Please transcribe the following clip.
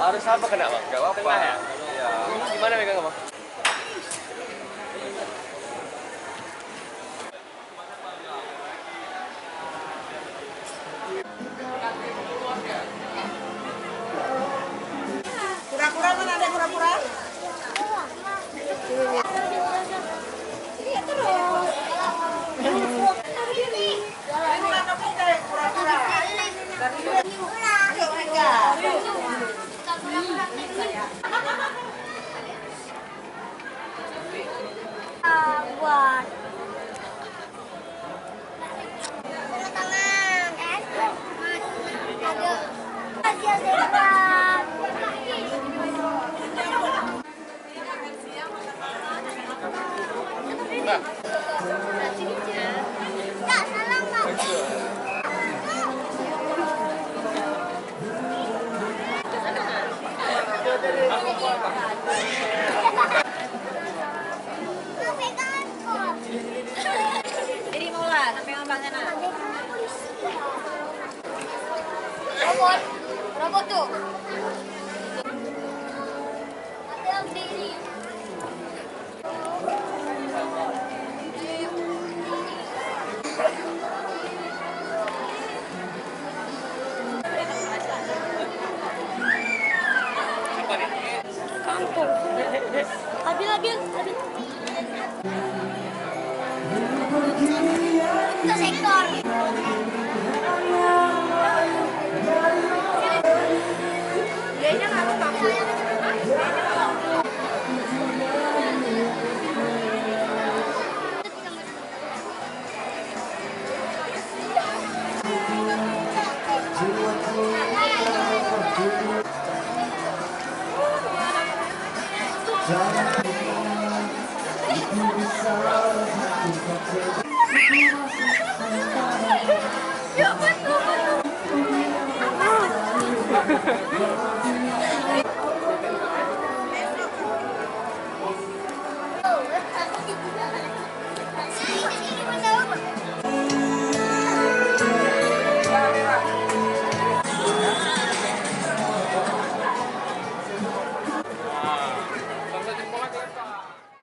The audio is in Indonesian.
Harus apa kena bang? Gak apa-apa ya? Iya. Gimana megang bang? Kura-kura mana ada kura-kura? Buat Jadi mula sampai ngambang sana. robot tuh. Ada diri. Kampung. Habil. Itu sektor. Dianya nggak kampung. Yuk, betul.